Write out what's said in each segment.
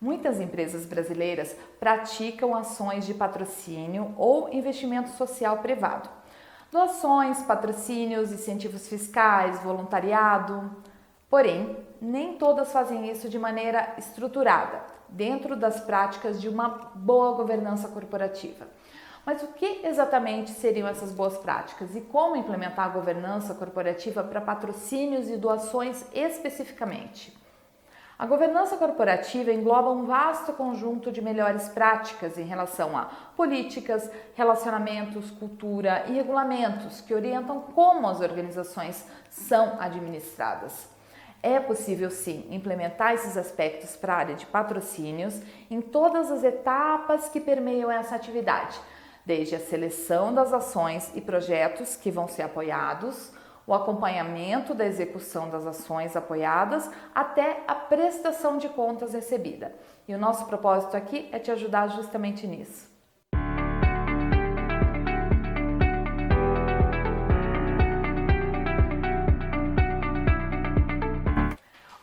Muitas empresas brasileiras praticam ações de patrocínio ou investimento social privado. Doações, patrocínios, incentivos fiscais, voluntariado. Porém, nem todas fazem isso de maneira estruturada, dentro das práticas de uma boa governança corporativa. Mas o que exatamente seriam essas boas práticas e como implementar a governança corporativa para patrocínios e doações especificamente? A governança corporativa engloba um vasto conjunto de melhores práticas em relação a políticas, relacionamentos, cultura e regulamentos que orientam como as organizações são administradas. É possível sim implementar esses aspectos para a área de patrocínios em todas as etapas que permeiam essa atividade, desde a seleção das ações e projetos que vão ser apoiados, o acompanhamento da execução das ações apoiadas até a prestação de contas recebida. E o nosso propósito aqui é te ajudar justamente nisso.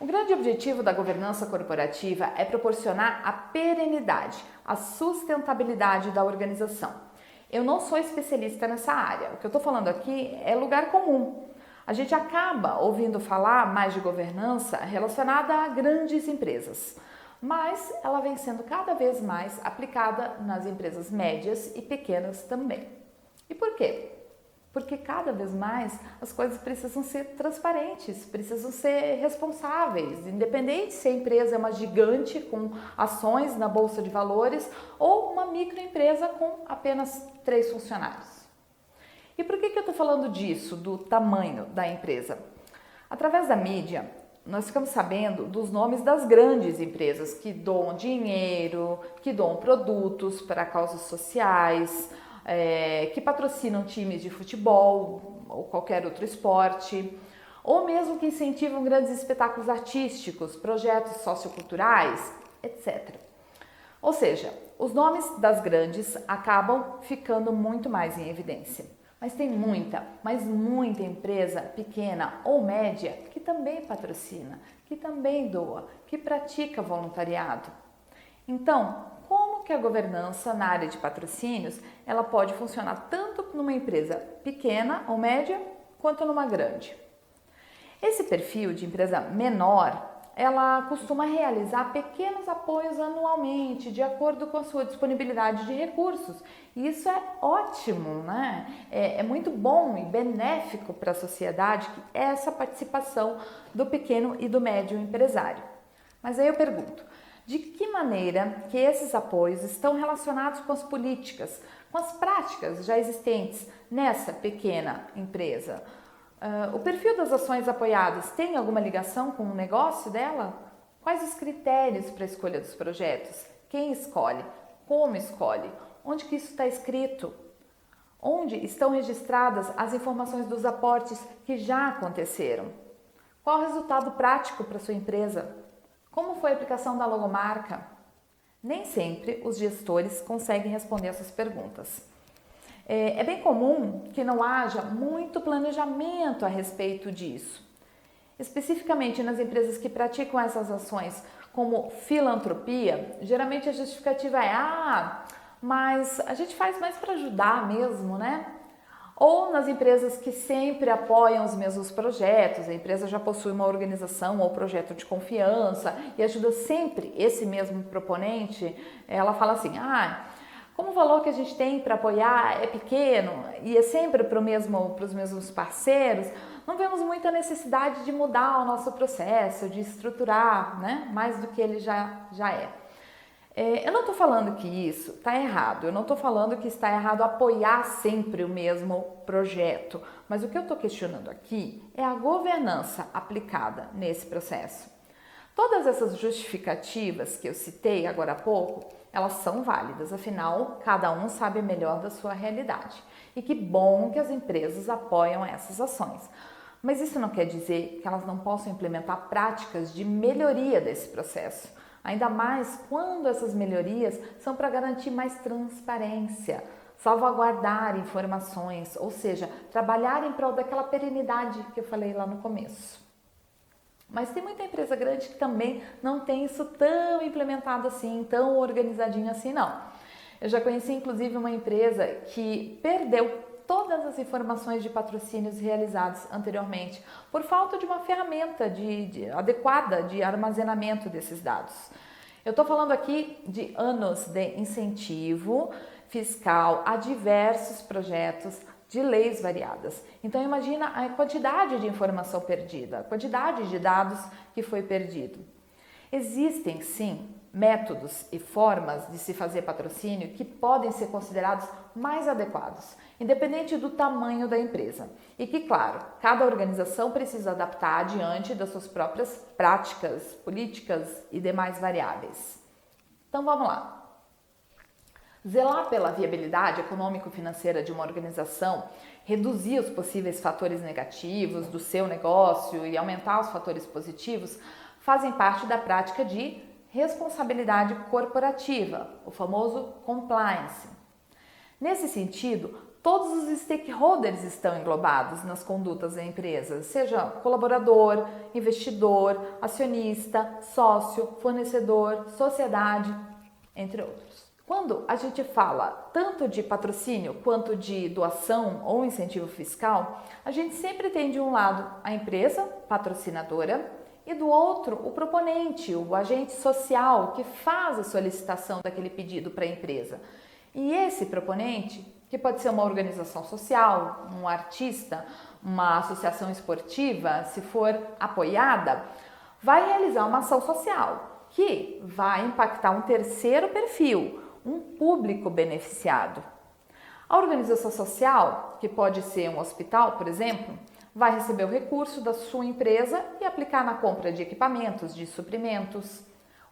O grande objetivo da governança corporativa é proporcionar a perenidade, a sustentabilidade da organização. Eu não sou especialista nessa área, o que eu estou falando aqui é lugar comum. A gente acaba ouvindo falar mais de governança relacionada a grandes empresas, mas ela vem sendo cada vez mais aplicada nas empresas médias e pequenas também. E por quê? Porque cada vez mais as coisas precisam ser transparentes, precisam ser responsáveis, independente se a empresa é uma gigante com ações na bolsa de valores ou uma microempresa com apenas 3 funcionários. E por que eu estou falando disso, do tamanho da empresa? Através da mídia, nós ficamos sabendo dos nomes das grandes empresas que doam dinheiro, que doam produtos para causas sociais, que patrocinam times de futebol ou qualquer outro esporte, ou mesmo que incentivam grandes espetáculos artísticos, projetos socioculturais, etc. Ou seja, os nomes das grandes acabam ficando muito mais em evidência. Mas tem muita, mas muita empresa pequena ou média que também patrocina, que também doa, que pratica voluntariado. Então, como que a governança na área de patrocínios ela pode funcionar tanto numa empresa pequena ou média quanto numa grande? Esse perfil de empresa menor, ela costuma realizar pequenos apoios anualmente, de acordo com a sua disponibilidade de recursos. E isso é ótimo, né? É muito bom e benéfico para a sociedade essa participação do pequeno e do médio empresário. Mas aí eu pergunto, de que maneira que esses apoios estão relacionados com as políticas, com as práticas já existentes nessa pequena empresa? O perfil das ações apoiadas tem alguma ligação com o negócio dela? Quais os critérios para a escolha dos projetos? Quem escolhe? Como escolhe? Onde que isso está escrito? Onde estão registradas as informações dos aportes que já aconteceram? Qual o resultado prático para a sua empresa? Como foi a aplicação da logomarca? Nem sempre os gestores conseguem responder essas perguntas. É bem comum que não haja muito planejamento a respeito disso. Especificamente nas empresas que praticam essas ações como filantropia, geralmente a justificativa é mas a gente faz mais para ajudar mesmo, né? Ou nas empresas que sempre apoiam os mesmos projetos, a empresa já possui uma organização ou projeto de confiança e ajuda sempre esse mesmo proponente, ela fala assim, como o valor que a gente tem para apoiar é pequeno e é sempre para os mesmos parceiros, não vemos muita necessidade de mudar o nosso processo, de estruturar, né, mais do que ele já é. Eu não estou falando que isso está errado, eu não estou falando que está errado apoiar sempre o mesmo projeto, mas o que eu estou questionando aqui é a governança aplicada nesse processo. Todas essas justificativas que eu citei agora há pouco, elas são válidas, afinal, cada um sabe melhor da sua realidade. E que bom que as empresas apoiam essas ações. Mas isso não quer dizer que elas não possam implementar práticas de melhoria desse processo. Ainda mais quando essas melhorias são para garantir mais transparência, salvaguardar informações, ou seja, trabalhar em prol daquela perenidade que eu falei lá no começo. Mas tem muita empresa grande que também não tem isso tão implementado assim, tão organizadinho assim, não. Eu já conheci inclusive uma empresa que perdeu todas as informações de patrocínios realizados anteriormente por falta de uma ferramenta adequada de armazenamento desses dados. Eu estou falando aqui de anos de incentivo fiscal a diversos projetos de leis variadas. Então imagina a quantidade de informação perdida, a quantidade de dados que foi perdido. Existem sim métodos e formas de se fazer patrocínio que podem ser considerados mais adequados, independente do tamanho da empresa. E que, claro, cada organização precisa adaptar diante das suas próprias práticas, políticas e demais variáveis. Então vamos lá. Zelar pela viabilidade econômico-financeira de uma organização, reduzir os possíveis fatores negativos do seu negócio e aumentar os fatores positivos fazem parte da prática de responsabilidade corporativa, o famoso compliance. Nesse sentido, todos os stakeholders estão englobados nas condutas da empresa, seja colaborador, investidor, acionista, sócio, fornecedor, sociedade, entre outros. Quando a gente fala tanto de patrocínio quanto de doação ou incentivo fiscal, a gente sempre tem de um lado a empresa patrocinadora e do outro o proponente, o agente social que faz a solicitação daquele pedido para a empresa. E esse proponente, que pode ser uma organização social, um artista, uma associação esportiva, se for apoiada, vai realizar uma ação social que vai impactar um terceiro perfil, um público beneficiado. A organização social, que pode ser um hospital, por exemplo, vai receber o recurso da sua empresa e aplicar na compra de equipamentos, de suprimentos.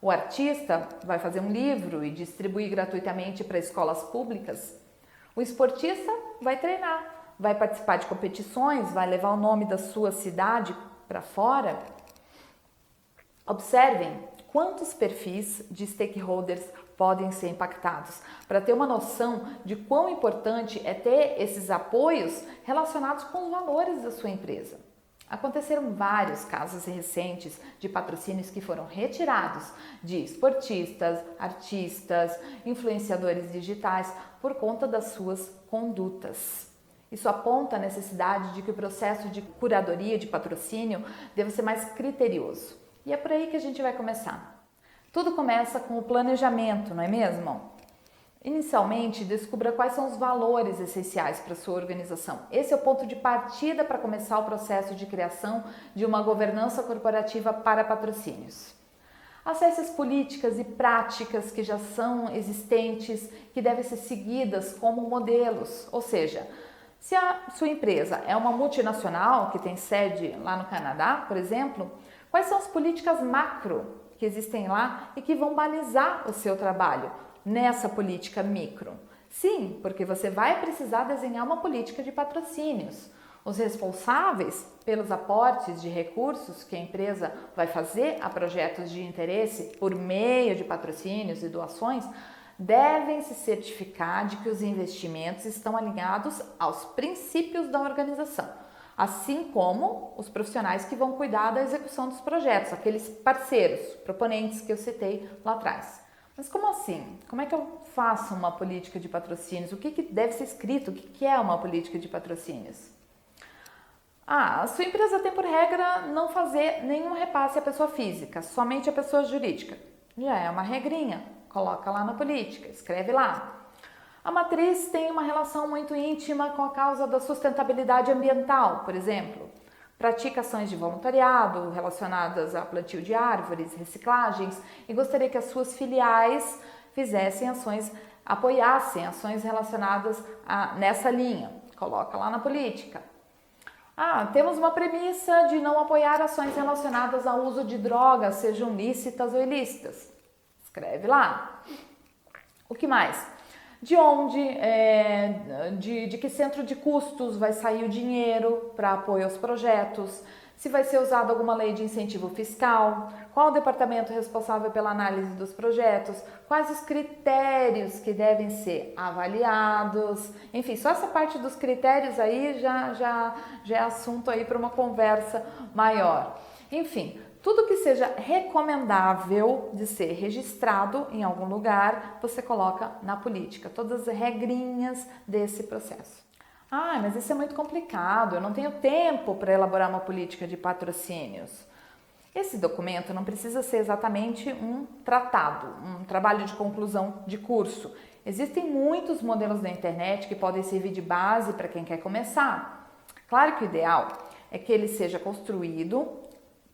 O artista vai fazer um livro e distribuir gratuitamente para escolas públicas. O esportista vai treinar, vai participar de competições, vai levar o nome da sua cidade para fora. Observem quantos perfis de stakeholders podem ser impactados, para ter uma noção de quão importante é ter esses apoios relacionados com os valores da sua empresa. Aconteceram vários casos recentes de patrocínios que foram retirados de esportistas, artistas, influenciadores digitais por conta das suas condutas. Isso aponta a necessidade de que o processo de curadoria de patrocínio deva ser mais criterioso. E é por aí que a gente vai começar. Tudo começa com o planejamento, não é mesmo? Inicialmente, descubra quais são os valores essenciais para a sua organização. Esse é o ponto de partida para começar o processo de criação de uma governança corporativa para patrocínios. Acesse as políticas e práticas que já são existentes, que devem ser seguidas como modelos, ou seja, se a sua empresa é uma multinacional que tem sede lá no Canadá, por exemplo, quais são as políticas macro que existem lá e que vão balizar o seu trabalho nessa política micro? Sim, porque você vai precisar desenhar uma política de patrocínios. Os responsáveis pelos aportes de recursos que a empresa vai fazer a projetos de interesse por meio de patrocínios e doações devem se certificar de que os investimentos estão alinhados aos princípios da organização, assim como os profissionais que vão cuidar da execução dos projetos, aqueles parceiros, proponentes que eu citei lá atrás. Mas como assim? Como é que eu faço uma política de patrocínios? O que deve ser escrito? O que é uma política de patrocínios? A sua empresa tem por regra não fazer nenhum repasse à pessoa física, somente à pessoa jurídica. Já é uma regrinha, coloca lá na política, escreve lá. A matriz tem uma relação muito íntima com a causa da sustentabilidade ambiental, por exemplo. Pratica ações de voluntariado relacionadas a plantio de árvores, reciclagens e gostaria que as suas filiais fizessem ações, apoiassem ações relacionadas nessa linha. Coloca lá na política. Temos uma premissa de não apoiar ações relacionadas ao uso de drogas, sejam lícitas ou ilícitas. Escreve lá. O que mais? De onde, de que centro de custos vai sair o dinheiro para apoio aos projetos, se vai ser usado alguma lei de incentivo fiscal, qual o departamento responsável pela análise dos projetos, quais os critérios que devem ser avaliados, enfim, só essa parte dos critérios aí já é assunto aí para uma conversa maior. Enfim, Tudo que seja recomendável de ser registrado em algum lugar, você coloca na política, todas as regrinhas desse processo. Ah, mas isso é muito complicado, eu não tenho tempo para elaborar uma política de patrocínios. Esse documento não precisa ser exatamente um tratado, um trabalho de conclusão de curso. Existem muitos modelos na internet que podem servir de base para quem quer começar. Claro que o ideal é que ele seja construído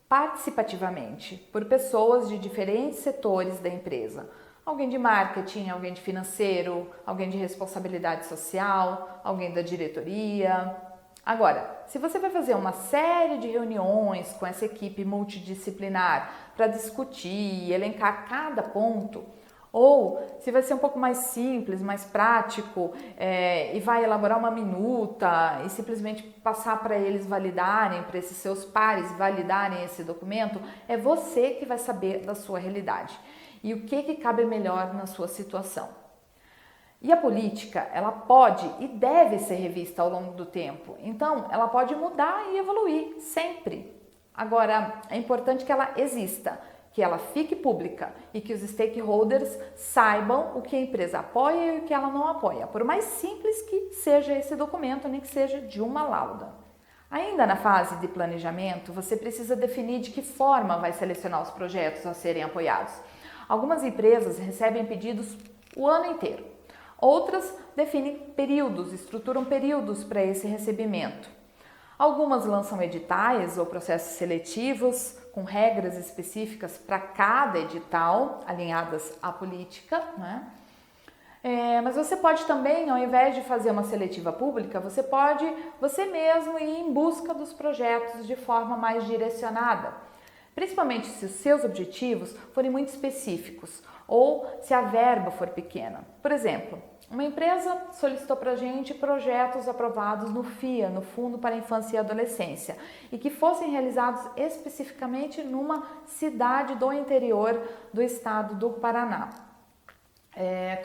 participativamente por pessoas de diferentes setores da empresa. Alguém de marketing, alguém de financeiro, alguém de responsabilidade social, alguém da diretoria. Agora, se você vai fazer uma série de reuniões com essa equipe multidisciplinar para discutir e elencar cada ponto, ou se vai ser um pouco mais simples, mais prático e vai elaborar uma minuta e simplesmente passar para eles validarem, para esses seus pares validarem esse documento, é você que vai saber da sua realidade e o que cabe melhor na sua situação. E a política, ela pode e deve ser revista ao longo do tempo, então ela pode mudar e evoluir sempre. Agora, é importante que ela exista, que ela fique pública e que os stakeholders saibam o que a empresa apoia e o que ela não apoia, por mais simples que seja esse documento, nem que seja de uma lauda. Ainda na fase de planejamento, você precisa definir de que forma vai selecionar os projetos a serem apoiados. Algumas empresas recebem pedidos o ano inteiro, outras definem períodos, estruturam períodos para esse recebimento. Algumas lançam editais ou processos seletivos com regras específicas para cada edital, alinhadas à política, né? Mas você pode também, ao invés de fazer uma seletiva pública, você pode você mesmo ir em busca dos projetos de forma mais direcionada, principalmente se os seus objetivos forem muito específicos ou se a verba for pequena. Por exemplo, uma empresa solicitou para a gente projetos aprovados no FIA, no Fundo para a Infância e Adolescência, e que fossem realizados especificamente numa cidade do interior do estado do Paraná.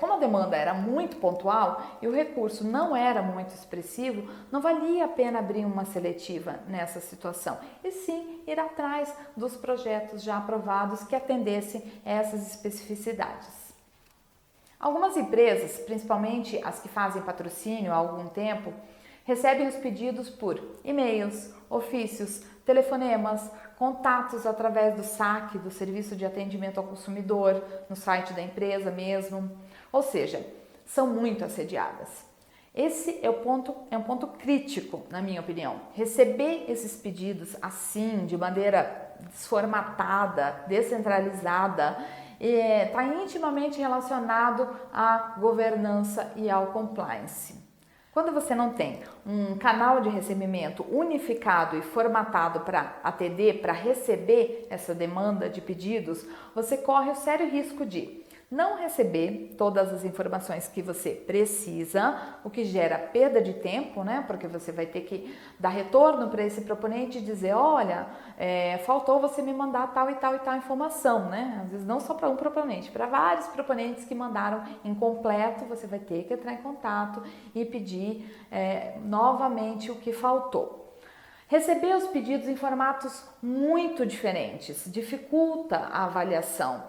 Como a demanda era muito pontual e o recurso não era muito expressivo, não valia a pena abrir uma seletiva nessa situação, e sim ir atrás dos projetos já aprovados que atendessem essas especificidades. Algumas empresas, principalmente as que fazem patrocínio há algum tempo, recebem os pedidos por e-mails, ofícios, telefonemas, contatos através do SAC, do Serviço de Atendimento ao Consumidor, no site da empresa mesmo. Ou seja, são muito assediadas. Esse é um ponto crítico, na minha opinião. Receber esses pedidos assim, de maneira desformatada, descentralizada, está intimamente relacionado à governança e ao compliance. Quando você não tem um canal de recebimento unificado e formatado para atender, para receber essa demanda de pedidos, você corre o sério risco de não receber todas as informações que você precisa, o que gera perda de tempo, né? Porque você vai ter que dar retorno para esse proponente e dizer, olha, faltou você me mandar tal e tal e tal informação, né? Às vezes não só para um proponente, para vários proponentes que mandaram incompleto, você vai ter que entrar em contato e pedir novamente o que faltou. Receber os pedidos em formatos muito diferentes dificulta a avaliação.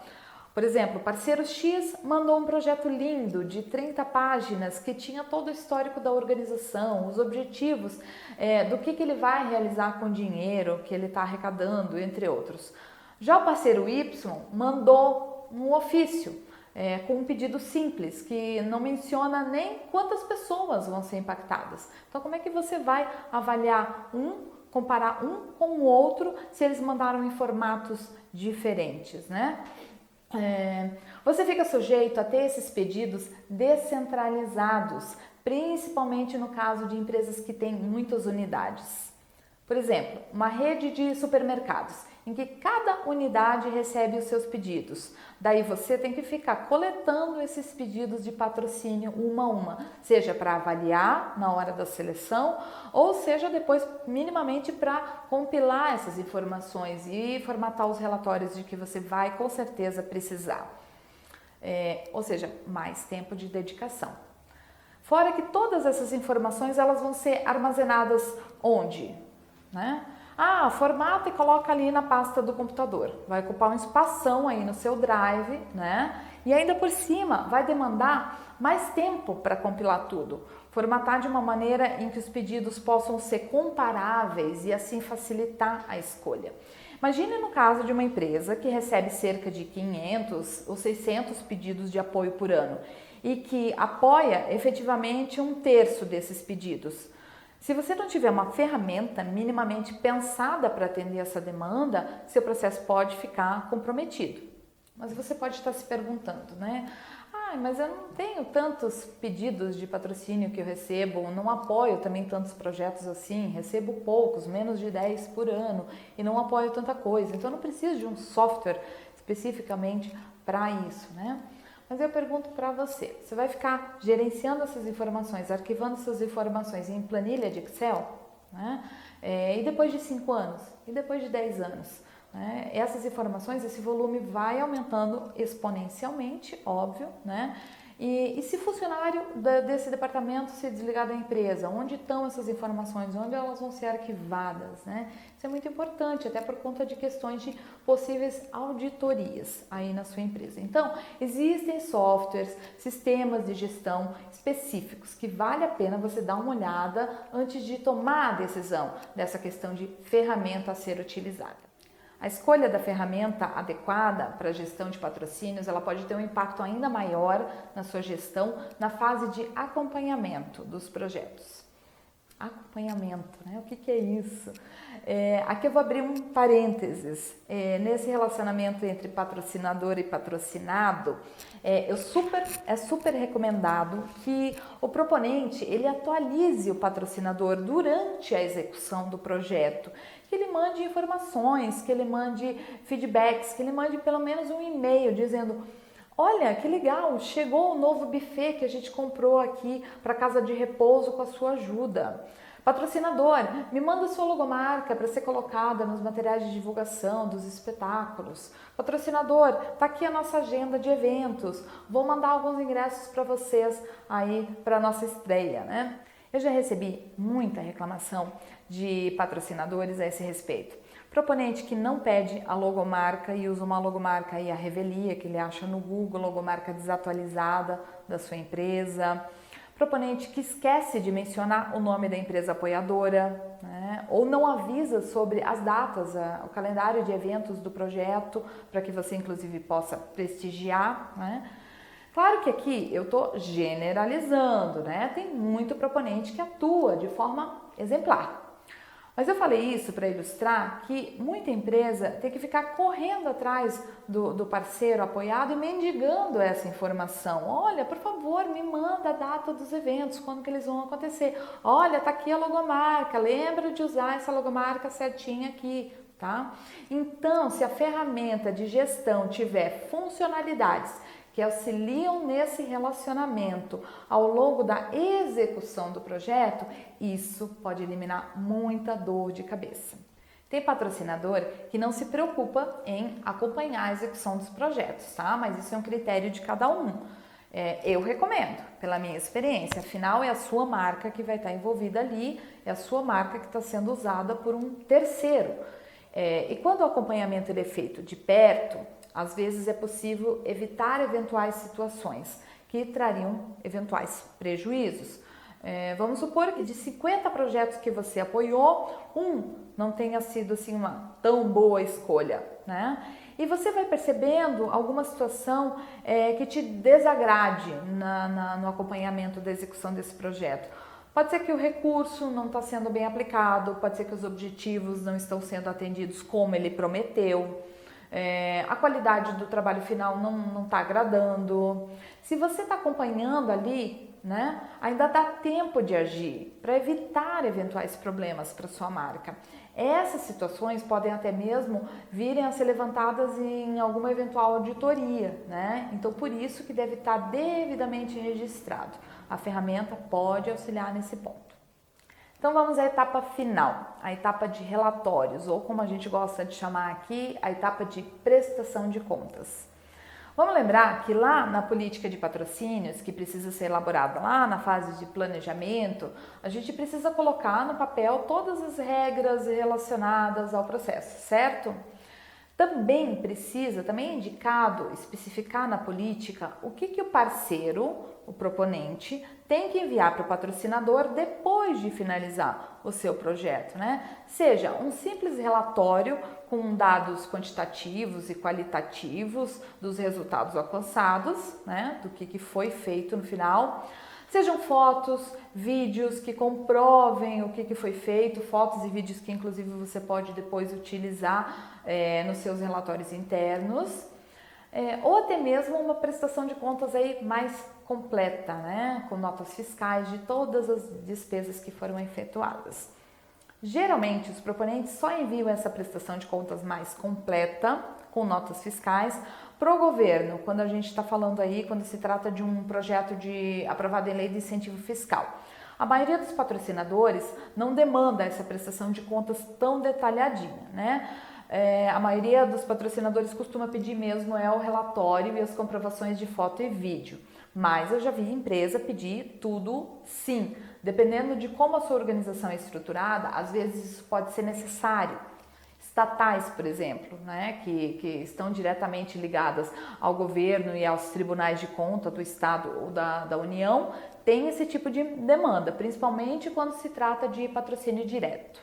Por exemplo, o parceiro X mandou um projeto lindo de 30 páginas que tinha todo o histórico da organização, os objetivos, do que ele vai realizar com o dinheiro que ele está arrecadando, entre outros. Já o parceiro Y mandou um ofício com um pedido simples, que não menciona nem quantas pessoas vão ser impactadas. Então, como é que você vai avaliar comparar um com o outro se eles mandaram em formatos diferentes, né? Você fica sujeito a ter esses pedidos descentralizados, principalmente no caso de empresas que têm muitas unidades. Por exemplo, uma rede de supermercados, em que cada unidade recebe os seus pedidos. Daí você tem que ficar coletando esses pedidos de patrocínio uma a uma, seja para avaliar na hora da seleção, ou seja depois minimamente para compilar essas informações e formatar os relatórios de que você vai com certeza precisar. Ou seja, mais tempo de dedicação. Fora que todas essas informações elas vão ser armazenadas onde? Né? Ah, formata e coloca ali na pasta do computador. Vai ocupar um espação aí no seu drive, né? E ainda por cima vai demandar mais tempo para compilar tudo. Formatar de uma maneira em que os pedidos possam ser comparáveis e assim facilitar a escolha. Imagine no caso de uma empresa que recebe cerca de 500 ou 600 pedidos de apoio por ano e que apoia efetivamente 1/3 desses pedidos. Se você não tiver uma ferramenta minimamente pensada para atender essa demanda, seu processo pode ficar comprometido. Mas você pode estar se perguntando, né? Ah, mas eu não tenho tantos pedidos de patrocínio que eu recebo, não apoio também tantos projetos assim, recebo poucos, menos de 10 por ano e não apoio tanta coisa, então eu não preciso de um software especificamente para isso, né? Mas eu pergunto para você, você vai ficar gerenciando essas informações, arquivando essas informações em planilha de Excel, né? E depois de 5 anos? E depois de 10 anos? Né? Essas informações, esse volume vai aumentando exponencialmente, óbvio, né? E se funcionário desse departamento se desligar da empresa, onde estão essas informações, onde elas vão ser arquivadas, né? Isso é muito importante, até por conta de questões de possíveis auditorias aí na sua empresa. Então, existem softwares, sistemas de gestão específicos que vale a pena você dar uma olhada antes de tomar a decisão dessa questão de ferramenta a ser utilizada. A escolha da ferramenta adequada para a gestão de patrocínios, ela pode ter um impacto ainda maior na sua gestão na fase de acompanhamento dos projetos. Acompanhamento, né? O que é isso? Aqui eu vou abrir um parênteses. Nesse relacionamento entre patrocinador e patrocinado, é super recomendado que o proponente ele atualize o patrocinador durante a execução do projeto, que ele mande informações, que ele mande feedbacks, que ele mande pelo menos um e-mail dizendo: olha, que legal, chegou o novo buffet que a gente comprou aqui para casa de repouso com a sua ajuda. Patrocinador, me manda sua logomarca para ser colocada nos materiais de divulgação dos espetáculos. Patrocinador, tá aqui a nossa agenda de eventos. Vou mandar alguns ingressos para vocês aí para a nossa estreia, né? Eu já recebi muita reclamação de patrocinadores a esse respeito. Proponente que não pede a logomarca e usa uma logomarca aí à revelia, que ele acha no Google, logomarca desatualizada da sua empresa. Proponente que esquece de mencionar o nome da empresa apoiadora, né? Ou não avisa sobre as datas, o calendário de eventos do projeto, para que você inclusive possa prestigiar, né? Claro que aqui eu estou generalizando, né? Tem muito proponente que atua de forma exemplar. Mas eu falei isso para ilustrar que muita empresa tem que ficar correndo atrás do parceiro apoiado e mendigando essa informação. Olha, por favor, me manda a data dos eventos, quando que eles vão acontecer. Olha, tá aqui a logomarca, lembra de usar essa logomarca certinha aqui, tá? Então, se a ferramenta de gestão tiver funcionalidades que auxiliam nesse relacionamento ao longo da execução do projeto, isso pode eliminar muita dor de cabeça. Tem patrocinador que não se preocupa em acompanhar a execução dos projetos, tá? Mas isso é um critério de cada um. Eu recomendo, pela minha experiência, afinal é a sua marca que vai estar envolvida ali, é a sua marca que está sendo usada por um terceiro. E quando o acompanhamento ele é feito de perto, às vezes é possível evitar eventuais situações que trariam eventuais prejuízos. Vamos supor que de 50 projetos que você apoiou, um não tenha sido assim uma tão boa escolha, né? E você vai percebendo alguma situação que te desagrade no acompanhamento da execução desse projeto. Pode ser que o recurso não está sendo bem aplicado, pode ser que os objetivos não estão sendo atendidos como ele prometeu. A qualidade do trabalho final não está agradando. Se você está acompanhando ali, né, ainda dá tempo de agir para evitar eventuais problemas para sua marca. Essas situações podem até mesmo virem a ser levantadas em alguma eventual auditoria, né? Então, por isso que deve estar devidamente registrado. A ferramenta pode auxiliar nesse ponto. Então vamos à etapa final, a etapa de relatórios, ou como a gente gosta de chamar aqui, a etapa de prestação de contas. Vamos lembrar que lá na política de patrocínios, que precisa ser elaborada lá na fase de planejamento, a gente precisa colocar no papel todas as regras relacionadas ao processo, certo? Também é indicado especificar na política o que o parceiro, o proponente, tem que enviar para o patrocinador depois de finalizar o seu projeto, né? Seja um simples relatório com dados quantitativos e qualitativos dos resultados alcançados, né? Do que foi feito no final. Sejam fotos, vídeos que comprovem o que foi feito, fotos e vídeos que inclusive você pode depois utilizar nos seus relatórios internos, ou até mesmo uma prestação de contas aí mais completa, né? Com notas fiscais de todas as despesas que foram efetuadas. Geralmente, os proponentes só enviam essa prestação de contas mais completa, com notas fiscais, para o governo, quando a gente está falando aí, quando se trata de um projeto aprovado em lei de incentivo fiscal. A maioria dos patrocinadores não demanda essa prestação de contas tão detalhadinha, né? A maioria dos patrocinadores costuma pedir mesmo o relatório e as comprovações de foto e vídeo. Mas eu já vi empresa pedir tudo sim. Dependendo de como a sua organização é estruturada, às vezes isso pode ser necessário. Estatais, por exemplo, né, que estão diretamente ligadas ao governo e aos tribunais de conta do Estado ou da União, tem esse tipo de demanda, principalmente quando se trata de patrocínio direto.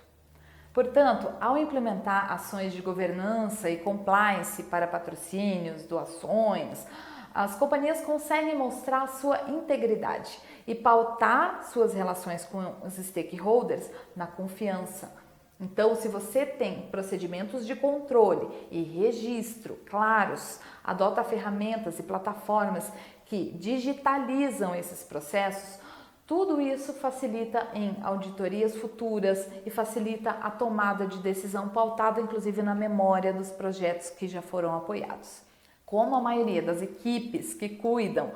Portanto, ao implementar ações de governança e compliance para patrocínios, doações, as companhias conseguem mostrar a sua integridade e pautar suas relações com os stakeholders na confiança. Então, se você tem procedimentos de controle e registro claros, adota ferramentas e plataformas que digitalizam esses processos, tudo isso facilita em auditorias futuras e facilita a tomada de decisão pautada, inclusive, na memória dos projetos que já foram apoiados. Como a maioria das equipes que cuidam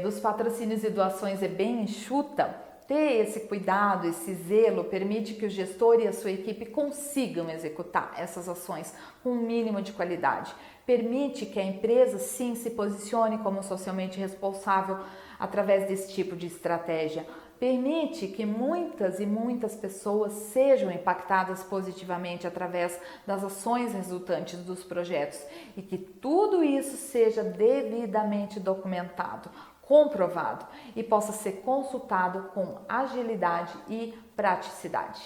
dos patrocínios e doações é bem enxuta, ter esse cuidado, esse zelo, permite que o gestor e a sua equipe consigam executar essas ações com um mínimo de qualidade. Permite que a empresa, sim, se posicione como socialmente responsável através desse tipo de estratégia. Permite que muitas e muitas pessoas sejam impactadas positivamente através das ações resultantes dos projetos e que tudo isso seja devidamente documentado, comprovado e possa ser consultado com agilidade e praticidade.